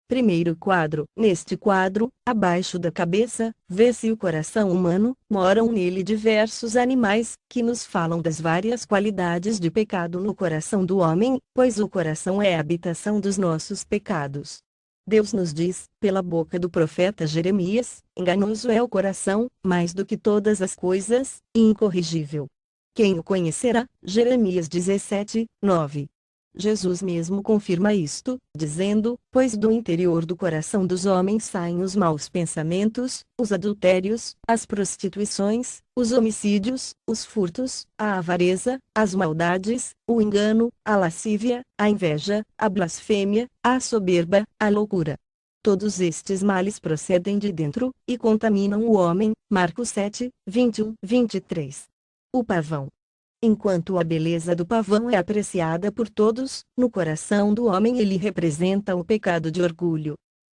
Primeiro quadro. Neste quadro, abaixo da cabeça, vê-se o coração humano. Moram nele diversos animais, que nos falam das várias qualidades de pecado no coração do homem, pois o coração é a habitação dos nossos pecados. Deus nos diz, pela boca do profeta Jeremias: enganoso é o coração, mais do que todas as coisas, e incorrigível. Quem o conhecerá? Jeremias 17, 9. Jesus mesmo confirma isto, dizendo: pois do interior do coração dos homens saem os maus pensamentos, os adultérios, as prostituições, os homicídios, os furtos, a avareza, as maldades, o engano, a lascívia, a inveja, a blasfêmia, a soberba, a loucura. Todos estes males procedem de dentro, e contaminam o homem. Marcos 7, 21, 23. O pavão. Enquanto a beleza do pavão é apreciada por todos, no coração do homem ele representa o pecado de orgulho.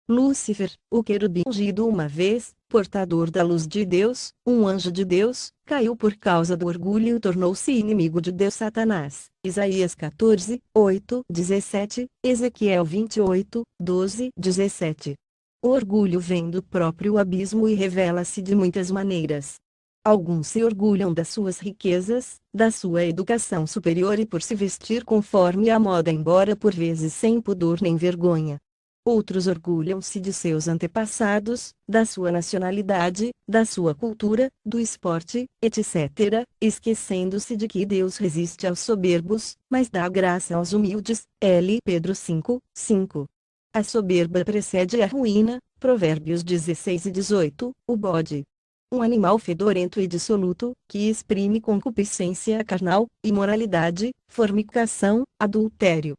Lúcifer, o querubim ungido uma vez, portador da luz de Deus, um anjo de Deus, caiu por causa do orgulho e tornou-se inimigo de Deus. Satanás. Isaías 14, 8, 17, Ezequiel 28, 12, 17. O orgulho vem do próprio abismo e revela-se de muitas maneiras. Alguns se orgulham das suas riquezas, da sua educação superior e por se vestir conforme a moda, embora por vezes sem pudor nem vergonha. Outros orgulham-se de seus antepassados, da sua nacionalidade, da sua cultura, do esporte, etc., esquecendo-se de que Deus resiste aos soberbos, mas dá graça aos humildes. L. Pedro 5, 5. A soberba precede a ruína. Provérbios 16 e 18. O bode. Um animal fedorento e dissoluto, que exprime concupiscência carnal, imoralidade, fornicação, adultério.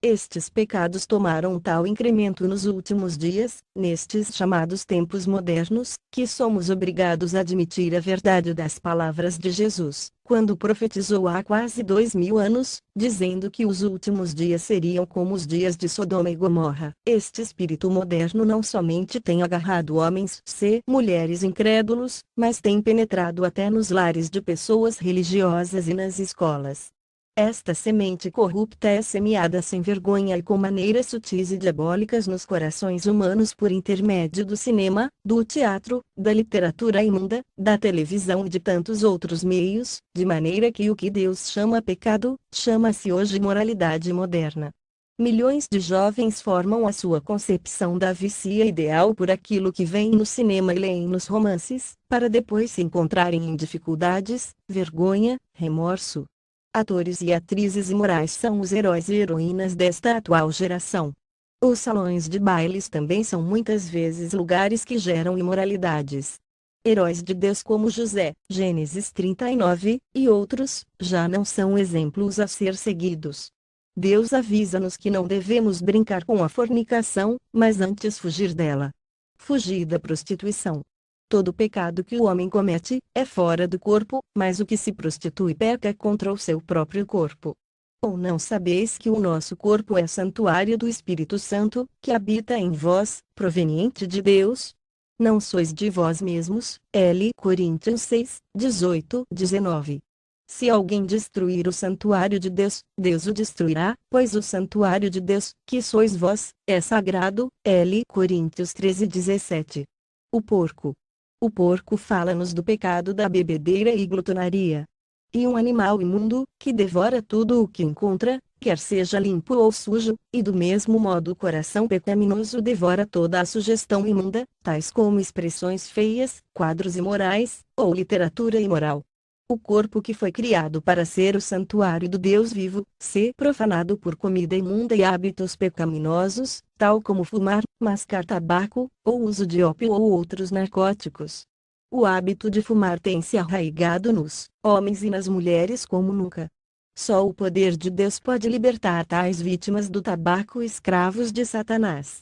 Estes pecados tomaram tal incremento nos últimos dias, nestes chamados tempos modernos, que somos obrigados a admitir a verdade das palavras de Jesus, quando profetizou há quase 2000 anos, dizendo que os últimos dias seriam como os dias de Sodoma e Gomorra. Este espírito moderno não somente tem agarrado homens e mulheres incrédulos, mas tem penetrado até nos lares de pessoas religiosas e nas escolas. Esta semente corrupta é semeada sem vergonha e com maneiras sutis e diabólicas nos corações humanos por intermédio do cinema, do teatro, da literatura imunda, da televisão e de tantos outros meios, de maneira que o que Deus chama pecado, chama-se hoje imoralidade moderna. Milhões de jovens formam a sua concepção da vicia ideal por aquilo que veem no cinema e leem nos romances, para depois se encontrarem em dificuldades, vergonha, remorso. Atores e atrizes imorais são os heróis e heroínas desta atual geração. Os salões de bailes também são muitas vezes lugares que geram imoralidades. Heróis de Deus como José, Gênesis 39, e outros, já não são exemplos a ser seguidos. Deus avisa-nos que não devemos brincar com a fornicação, mas antes fugir dela. Fugir da prostituição. Todo pecado que o homem comete, é fora do corpo, mas o que se prostitui peca contra o seu próprio corpo. Ou não sabeis que o nosso corpo é santuário do Espírito Santo, que habita em vós, proveniente de Deus? Não sois de vós mesmos. L. Coríntios 6, 18, 19. Se alguém destruir o santuário de Deus, Deus o destruirá, pois o santuário de Deus, que sois vós, é sagrado. L. Coríntios 13, 17. O porco. O porco fala-nos do pecado da bebedeira e glutonaria. E um animal imundo, que devora tudo o que encontra, quer seja limpo ou sujo, e do mesmo modo o coração pecaminoso devora toda a sugestão imunda, tais como expressões feias, quadros imorais, ou literatura imoral. O corpo que foi criado para ser o santuário do Deus vivo, se profanado por comida imunda e hábitos pecaminosos, tal como fumar, mascar tabaco, ou uso de ópio ou outros narcóticos. O hábito de fumar tem se arraigado nos homens e nas mulheres como nunca. Só o poder de Deus pode libertar tais vítimas do tabaco, escravos de Satanás.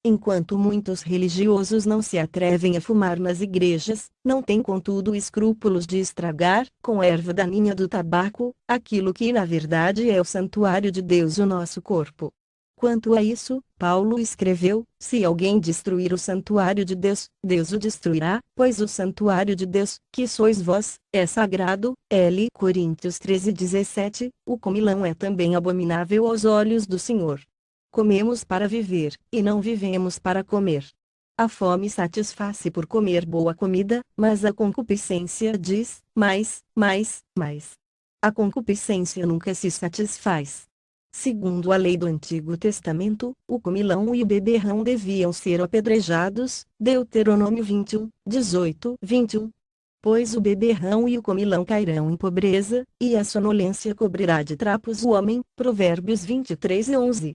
Enquanto muitos religiosos não se atrevem a fumar nas igrejas, não têm contudo escrúpulos de estragar, com erva daninha do tabaco, aquilo que na verdade é o santuário de Deus, o nosso corpo. Quanto a isso, Paulo escreveu: se alguém destruir o santuário de Deus, Deus o destruirá, pois o santuário de Deus, que sois vós, é sagrado. L. Coríntios 13, 17. O comilão é também abominável aos olhos do Senhor. Comemos para viver, e não vivemos para comer. A fome satisfaz-se por comer boa comida, mas a concupiscência diz: mais, mais, mais. A concupiscência nunca se satisfaz. Segundo a lei do Antigo Testamento, o comilão e o beberrão deviam ser apedrejados, Deuteronômio 21, 18, 21. Pois o beberrão e o comilão cairão em pobreza, e a sonolência cobrirá de trapos o homem, Provérbios 23 e 11.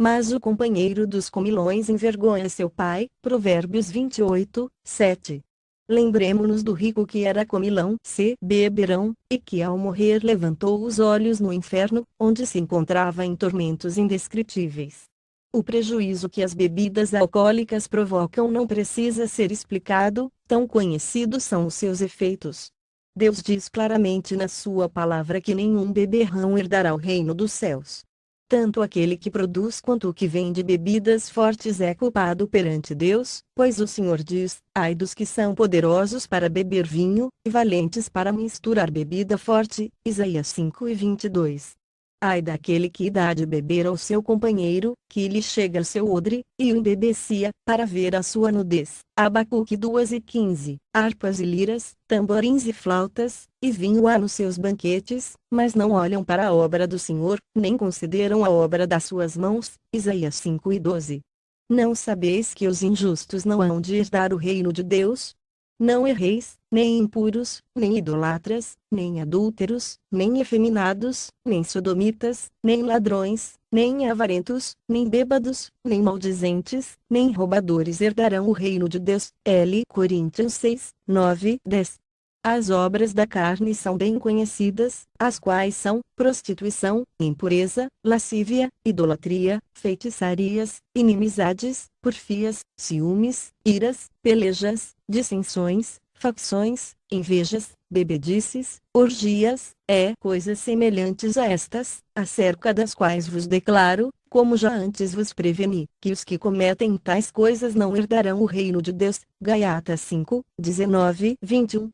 Mas o companheiro dos comilões envergonha seu pai, Provérbios 28, 7. Lembremo-nos do rico que era comilão, beberão, e que ao morrer levantou os olhos no inferno, onde se encontrava em tormentos indescritíveis. O prejuízo que as bebidas alcoólicas provocam não precisa ser explicado, tão conhecidos são os seus efeitos. Deus diz claramente na sua palavra que nenhum beberrão herdará o reino dos céus. Tanto aquele que produz quanto o que vende bebidas fortes é culpado perante Deus, pois o Senhor diz: ai dos que são poderosos para beber vinho, e valentes para misturar bebida forte, Isaías 5 e 22. Ai daquele que dá de beber ao seu companheiro, que lhe chega ao seu odre, e o embebecia, para ver a sua nudez. Abacuque 2 e 15. Harpas e liras, tamborins e flautas, e vinho há nos seus banquetes, mas não olham para a obra do Senhor, nem consideram a obra das suas mãos. Isaías 5 e 12. Não sabeis que os injustos não hão de herdar o reino de Deus? Não erreis, nem impuros, nem idolatras, nem adúlteros, nem efeminados, nem sodomitas, nem ladrões, nem avarentos, nem bêbados, nem maldizentes, nem roubadores herdarão o reino de Deus. L. Coríntios 6, 9, 10. As obras da carne são bem conhecidas, as quais são: prostituição, impureza, lascívia, idolatria, feitiçarias, inimizades, porfias, ciúmes, iras, pelejas, dissensões, facções, invejas, bebedices, orgias, coisas semelhantes a estas, acerca das quais vos declaro, como já antes vos preveni, que os que cometem tais coisas não herdarão o reino de Deus. Gálatas 5, 19, 21.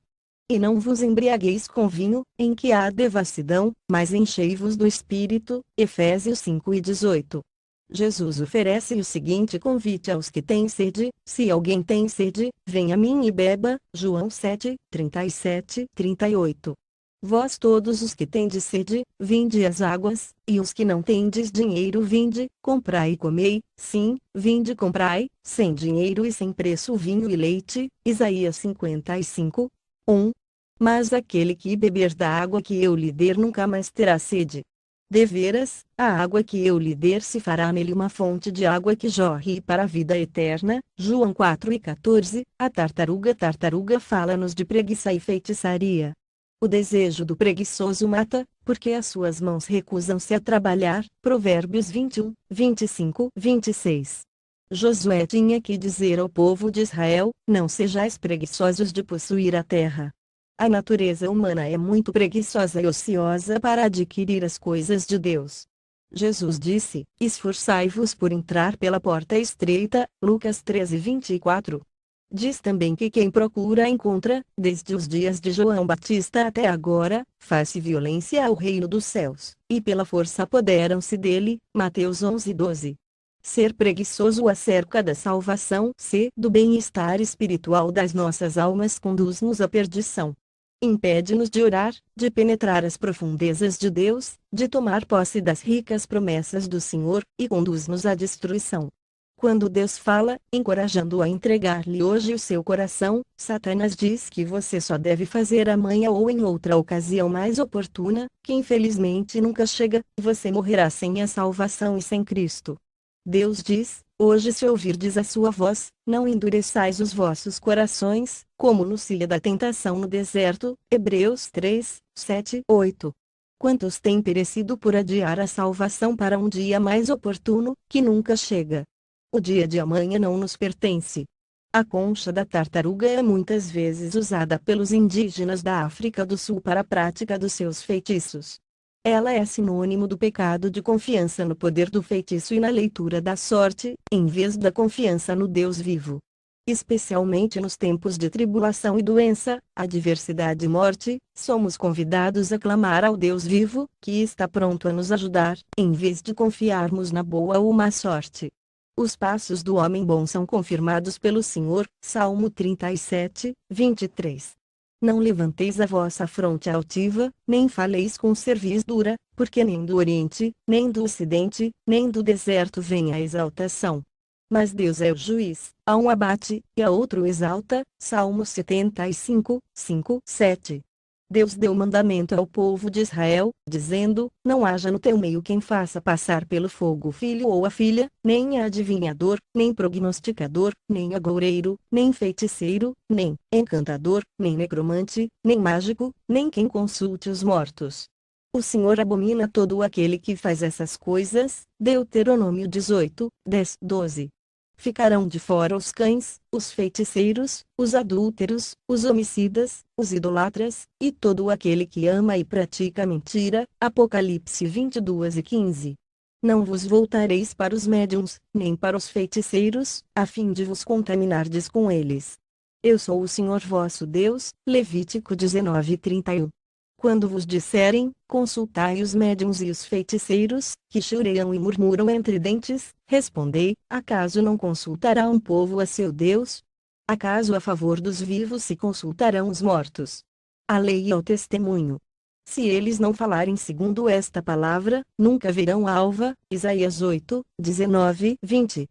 E não vos embriagueis com vinho, em que há devassidão, mas enchei-vos do Espírito. Efésios 5 e 18. Jesus oferece o seguinte convite aos que têm sede: se alguém tem sede, venha a mim e beba. João 7, 37, 38. Vós todos os que tendes sede, vinde as águas, e os que não tendes dinheiro, vinde, comprai e comei. Sim, vinde e comprai, sem dinheiro e sem preço, o vinho e leite. Isaías 55, 1. Mas aquele que beber da água que eu lhe der nunca mais terá sede. Deveras, a água que eu lhe der se fará nele uma fonte de água que jorre para a vida eterna. João 4 e 14. A tartaruga fala-nos de preguiça e feitiçaria. O desejo do preguiçoso mata, porque as suas mãos recusam-se a trabalhar. Provérbios 21, 25, 26. Josué tinha que dizer ao povo de Israel: não sejais preguiçosos de possuir a terra. A natureza humana é muito preguiçosa e ociosa para adquirir as coisas de Deus. Jesus disse: esforçai-vos por entrar pela porta estreita. Lucas 13, 24. Diz também que quem procura encontra, desde os dias de João Batista até agora, faz-se violência ao reino dos céus, e pela força apoderam-se dele. Mateus 11, 12. Ser preguiçoso acerca da salvação, do bem-estar espiritual das nossas almas, conduz-nos à perdição. Impede-nos de orar, de penetrar as profundezas de Deus, de tomar posse das ricas promessas do Senhor, e conduz-nos à destruição. Quando Deus fala, encorajando-o a entregar-lhe hoje o seu coração, Satanás diz que você só deve fazer amanhã ou em outra ocasião mais oportuna, que infelizmente nunca chega, e você morrerá sem a salvação e sem Cristo. Deus diz: hoje se ouvirdes a sua voz, não endureçais os vossos corações, como no dia da tentação no deserto. Hebreus 3, 7, 8. Quantos têm perecido por adiar a salvação para um dia mais oportuno, que nunca chega? O dia de amanhã não nos pertence. A concha da tartaruga é muitas vezes usada pelos indígenas da África do Sul para a prática dos seus feitiços. Ela é sinônimo do pecado de confiança no poder do feitiço e na leitura da sorte, em vez da confiança no Deus vivo. Especialmente nos tempos de tribulação e doença, adversidade e morte, somos convidados a clamar ao Deus vivo, que está pronto a nos ajudar, em vez de confiarmos na boa ou má sorte. Os passos do homem bom são confirmados pelo Senhor. Salmo 37, 23. Não levanteis a vossa fronte altiva, nem faleis com cerviz dura, porque nem do Oriente, nem do Ocidente, nem do deserto vem a exaltação. Mas Deus é o juiz, a um abate, e a outro exalta. Salmo 75, 5, 7. Deus deu mandamento ao povo de Israel, dizendo: não haja no teu meio quem faça passar pelo fogo o filho ou a filha, nem adivinhador, nem prognosticador, nem agoureiro, nem feiticeiro, nem encantador, nem necromante, nem mágico, nem quem consulte os mortos. O Senhor abomina todo aquele que faz essas coisas. Deuteronômio 18, 10, 12. Ficarão de fora os cães, os feiticeiros, os adúlteros, os homicidas, os idolatras, e todo aquele que ama e pratica mentira. Apocalipse 22 e 15. Não vos voltareis para os médiuns, nem para os feiticeiros, a fim de vos contaminardes com eles. Eu sou o Senhor vosso Deus. Levítico 19, 31. Quando vos disserem, consultai os médiuns e os feiticeiros, que choreiam e murmuram entre dentes, respondei: acaso não consultará um povo a seu Deus? Acaso a favor dos vivos se consultarão os mortos? A lei e ao testemunho. Se eles não falarem segundo esta palavra, nunca verão alva. Isaías 8, 19, 20.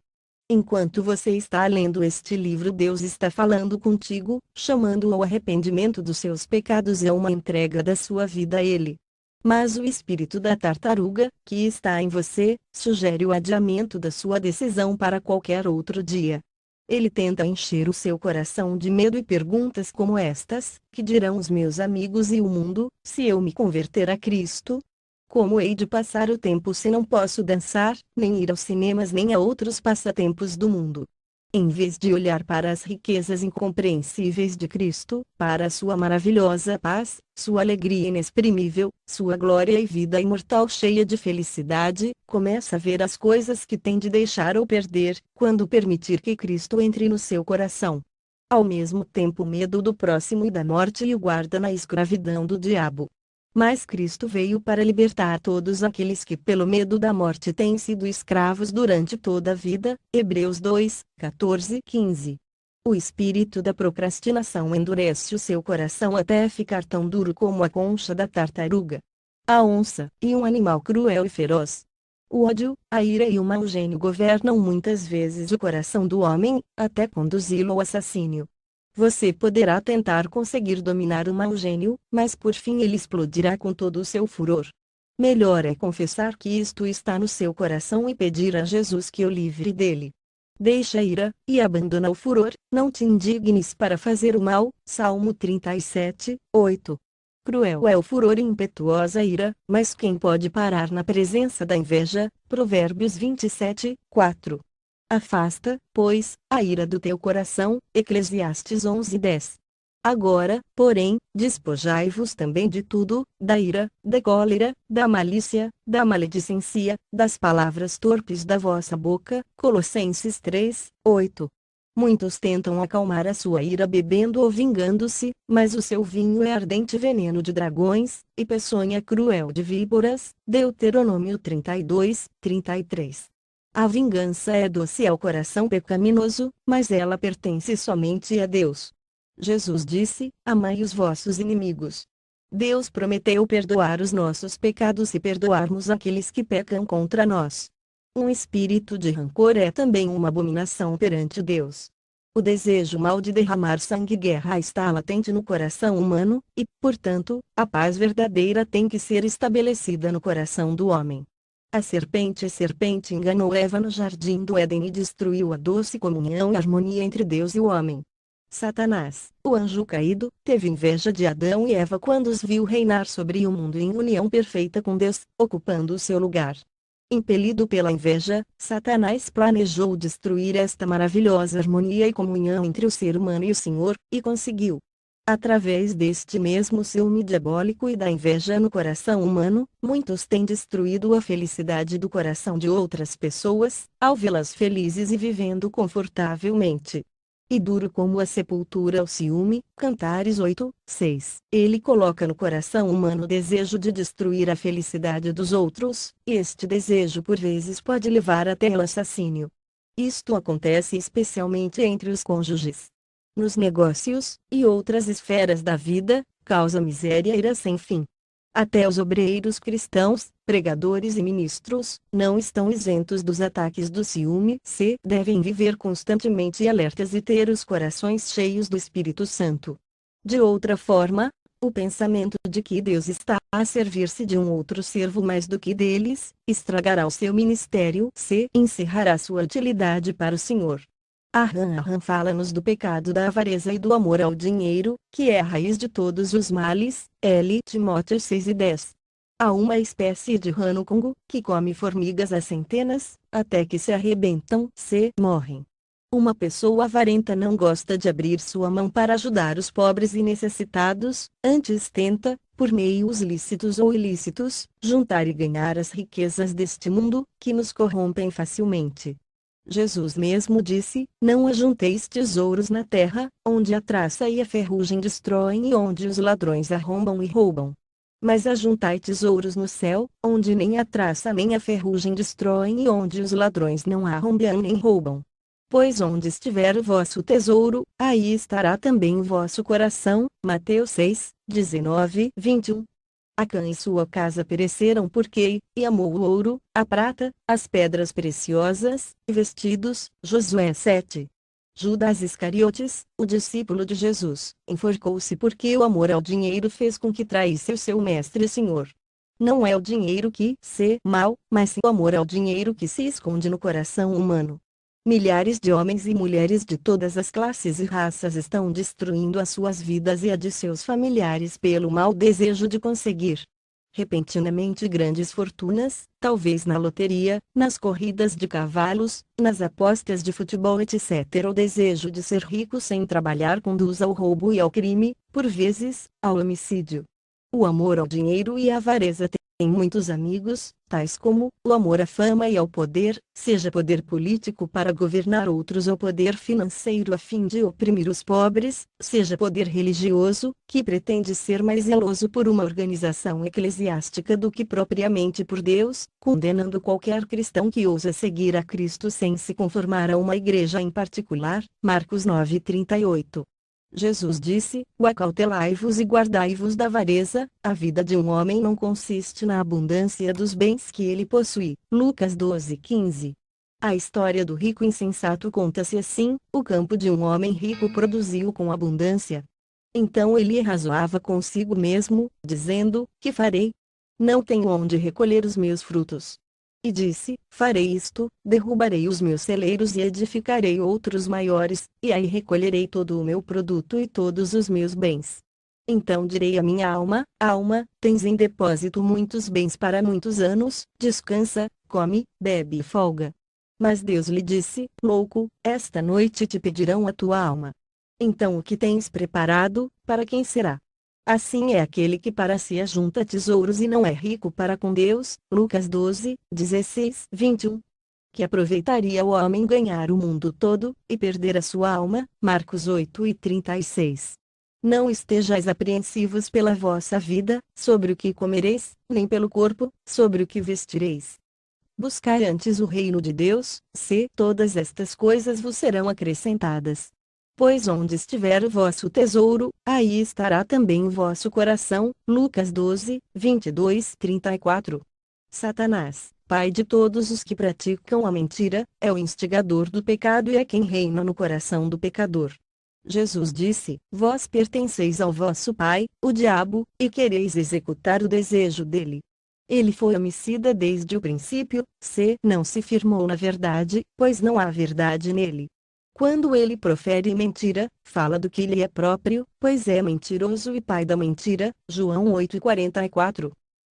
Enquanto você está lendo este livro, Deus está falando contigo, chamando ao arrependimento dos seus pecados e a uma entrega da sua vida a Ele. Mas o espírito da tartaruga, que está em você, sugere o adiamento da sua decisão para qualquer outro dia. Ele tenta encher o seu coração de medo e perguntas como estas: que dirão os meus amigos e o mundo, se eu me converter a Cristo? Como hei de passar o tempo se não posso dançar, nem ir aos cinemas nem a outros passatempos do mundo? Em vez de olhar para as riquezas incompreensíveis de Cristo, para a sua maravilhosa paz, sua alegria inexprimível, sua glória e vida imortal cheia de felicidade, começa a ver as coisas que tem de deixar ou perder, quando permitir que Cristo entre no seu coração. Ao mesmo tempo, o medo do próximo e da morte o guarda na escravidão do diabo. Mas Cristo veio para libertar todos aqueles que pelo medo da morte têm sido escravos durante toda a vida. Hebreus 2, 14, 15. O espírito da procrastinação endurece o seu coração até ficar tão duro como a concha da tartaruga, a onça, e um animal cruel e feroz. O ódio, a ira e o mau gênio governam muitas vezes o coração do homem, até conduzi-lo ao assassínio. Você poderá tentar conseguir dominar o mau gênio, mas por fim ele explodirá com todo o seu furor. Melhor é confessar que isto está no seu coração e pedir a Jesus que o livre dele. Deixa a ira, e abandona o furor, não te indignes para fazer o mal. Salmo 37, 8. Cruel é o furor e impetuosa a ira, mas quem pode parar na presença da inveja? Provérbios 27, 4. Afasta, pois, a ira do teu coração. Eclesiastes 11:10. Agora, porém, despojai-vos também de tudo: da ira, da cólera, da malícia, da maledicência, das palavras torpes da vossa boca. Colossenses 3, 8. Muitos tentam acalmar a sua ira bebendo ou vingando-se, mas o seu vinho é ardente veneno de dragões, e peçonha cruel de víboras. Deuteronômio 32, 33. A vingança é doce ao coração pecaminoso, mas ela pertence somente a Deus. Jesus disse: amai os vossos inimigos. Deus prometeu perdoar os nossos pecados se perdoarmos aqueles que pecam contra nós. Um espírito de rancor é também uma abominação perante Deus. O desejo mau de derramar sangue e guerra está latente no coração humano, e, portanto, a paz verdadeira tem que ser estabelecida no coração do homem. A serpente enganou Eva no jardim do Éden e destruiu a doce comunhão e harmonia entre Deus e o homem. Satanás, o anjo caído, teve inveja de Adão e Eva quando os viu reinar sobre o mundo em união perfeita com Deus, ocupando o seu lugar. Impelido pela inveja, Satanás planejou destruir esta maravilhosa harmonia e comunhão entre o ser humano e o Senhor, e conseguiu. Através deste mesmo ciúme diabólico e da inveja no coração humano, muitos têm destruído a felicidade do coração de outras pessoas, ao vê-las felizes e vivendo confortavelmente. E duro como a sepultura o ciúme, Cantares 8, 6. Ele coloca no coração humano o desejo de destruir a felicidade dos outros, e este desejo por vezes pode levar até ao assassínio. Isto acontece especialmente entre os cônjuges. Nos negócios, e outras esferas da vida, causa miséria e ira sem fim. Até os obreiros cristãos, pregadores e ministros, não estão isentos dos ataques do ciúme. Devem viver constantemente alertas e ter os corações cheios do Espírito Santo. De outra forma, o pensamento de que Deus está a servir-se de um outro servo mais do que deles, estragará o seu ministério. Encerrará sua utilidade para o Senhor. Aham fala-nos do pecado da avareza e do amor ao dinheiro, que é a raiz de todos os males. L. Timóteo 6 e 10. Há uma espécie de rano-congo, que come formigas a centenas, até que se arrebentam. Morrem. Uma pessoa avarenta não gosta de abrir sua mão para ajudar os pobres e necessitados, antes tenta, por meios lícitos ou ilícitos, juntar e ganhar as riquezas deste mundo, que nos corrompem facilmente. Jesus mesmo disse: não ajunteis tesouros na terra, onde a traça e a ferrugem destroem e onde os ladrões arrombam e roubam. Mas ajuntai tesouros no céu, onde nem a traça nem a ferrugem destroem e onde os ladrões não arrombam nem roubam. Pois onde estiver o vosso tesouro, aí estará também o vosso coração. Mateus 6, 19, 21. Acã e sua casa pereceram porque, e amou o ouro, a prata, as pedras preciosas, e vestidos. Josué 7. Judas Iscariotes, o discípulo de Jesus, enforcou-se porque o amor ao dinheiro fez com que traísse o seu mestre e senhor. Não é o dinheiro que mal, mas sim o amor ao dinheiro que se esconde no coração humano. Milhares de homens e mulheres de todas as classes e raças estão destruindo as suas vidas e a de seus familiares pelo mau desejo de conseguir repentinamente grandes fortunas, talvez na loteria, nas corridas de cavalos, nas apostas de futebol, etc. O desejo de ser rico sem trabalhar conduz ao roubo e ao crime, por vezes, ao homicídio. O amor ao dinheiro e a avareza tem muitos amigos, tais como o amor à fama e ao poder, seja poder político para governar outros ou poder financeiro a fim de oprimir os pobres, seja poder religioso, que pretende ser mais zeloso por uma organização eclesiástica do que propriamente por Deus, condenando qualquer cristão que ousa seguir a Cristo sem se conformar a uma igreja em particular. Marcos 9:38. Jesus disse: acautelai-vos e guardai-vos da avareza, a vida de um homem não consiste na abundância dos bens que ele possui. Lucas 12:15. A história do rico insensato conta-se assim: o campo de um homem rico produziu com abundância. Então ele razoava consigo mesmo, dizendo: que farei? Não tenho onde recolher os meus frutos. E disse: farei isto, derrubarei os meus celeiros e edificarei outros maiores, e aí recolherei todo o meu produto e todos os meus bens. Então direi à minha alma: alma, tens em depósito muitos bens para muitos anos, descansa, come, bebe e folga. Mas Deus lhe disse: louco, esta noite te pedirão a tua alma. Então o que tens preparado, para quem será? Assim é aquele que para si ajunta tesouros e não é rico para com Deus. Lucas 12, 16, 21. Que aproveitaria o homem ganhar o mundo todo, e perder a sua alma. Marcos 8 e 36. Não estejais apreensivos pela vossa vida, sobre o que comereis, nem pelo corpo, sobre o que vestireis. Buscai antes o reino de Deus, todas estas coisas vos serão acrescentadas. Pois onde estiver o vosso tesouro, aí estará também o vosso coração. Lucas 12, 22, 34. Satanás, pai de todos os que praticam a mentira, é o instigador do pecado e é quem reina no coração do pecador. Jesus disse: vós pertenceis ao vosso pai, o diabo, e quereis executar o desejo dele. Ele foi homicida desde o princípio, não se firmou na verdade, pois não há verdade nele. Quando ele profere mentira, fala do que lhe é próprio, pois é mentiroso e pai da mentira. João 8:44.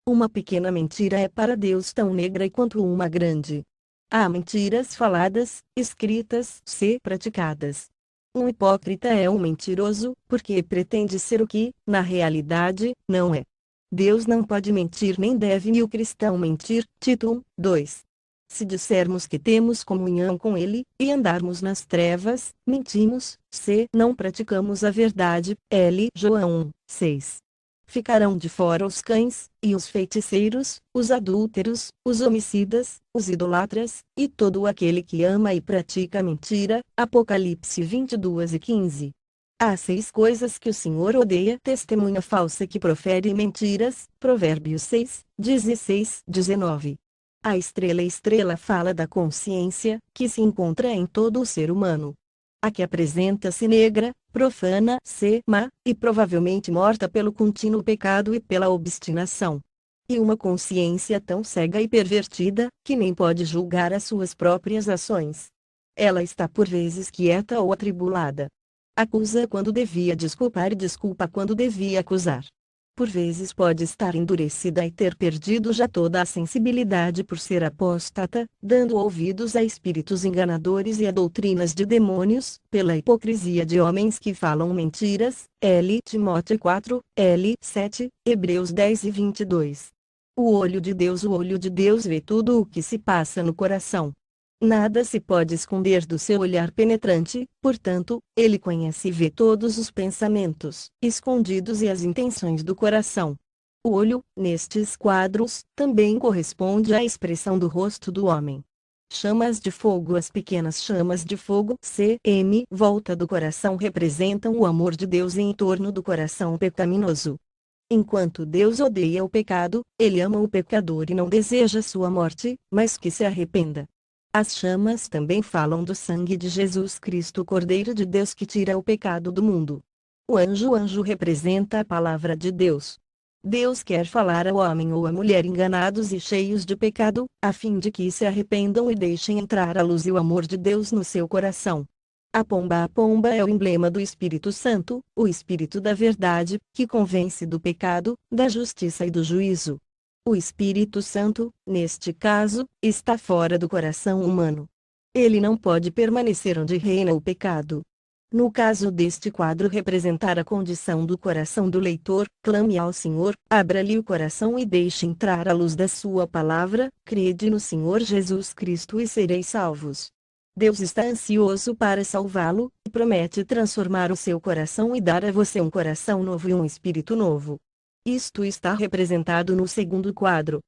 Uma pequena mentira é para Deus tão negra quanto uma grande. Há mentiras faladas, escritas, praticadas. Um hipócrita é um mentiroso, porque pretende ser o que, na realidade, não é. Deus não pode mentir nem deve o cristão mentir. Tito 1, 2. Se dissermos que temos comunhão com Ele, e andarmos nas trevas, mentimos, se não praticamos a verdade. L. João 1:6. Ficarão de fora os cães, e os feiticeiros, os adúlteros, os homicidas, os idolatras, e todo aquele que ama e pratica mentira. Apocalipse 22:15. Há 6 coisas que o Senhor odeia: testemunha falsa que profere mentiras. Provérbios 6:16-19. A estrela fala da consciência, que se encontra em todo o ser humano. A que apresenta-se negra, profana, má, e provavelmente morta pelo contínuo pecado e pela obstinação. E uma consciência tão cega e pervertida, que nem pode julgar as suas próprias ações. Ela está por vezes quieta ou atribulada. Acusa quando devia desculpar e desculpa quando devia acusar. Por vezes pode estar endurecida e ter perdido já toda a sensibilidade por ser apóstata, dando ouvidos a espíritos enganadores e a doutrinas de demônios, pela hipocrisia de homens que falam mentiras. L. Timóteo 4, L. 7, Hebreus 10:22. O olho de Deus vê tudo o que se passa no coração. Nada se pode esconder do seu olhar penetrante, portanto, ele conhece e vê todos os pensamentos escondidos e as intenções do coração. O olho, nestes quadros, também corresponde à expressão do rosto do homem. Chamas de fogo. As pequenas chamas de fogo cm volta do coração representam o amor de Deus em torno do coração pecaminoso. Enquanto Deus odeia o pecado, ele ama o pecador e não deseja sua morte, mas que se arrependa. As chamas também falam do sangue de Jesus Cristo, Cordeiro de Deus, que tira o pecado do mundo. O anjo representa a palavra de Deus. Deus quer falar ao homem ou à mulher enganados e cheios de pecado, a fim de que se arrependam e deixem entrar a luz e o amor de Deus no seu coração. A pomba é o emblema do Espírito Santo, o Espírito da verdade, que convence do pecado, da justiça e do juízo. O Espírito Santo, neste caso, está fora do coração humano. Ele não pode permanecer onde reina o pecado. No caso deste quadro representar a condição do coração do leitor, clame ao Senhor, abra-lhe o coração e deixe entrar a luz da sua palavra, crede no Senhor Jesus Cristo e sereis salvos. Deus está ansioso para salvá-lo, e promete transformar o seu coração e dar a você um coração novo e um espírito novo. Isto está representado no segundo quadro.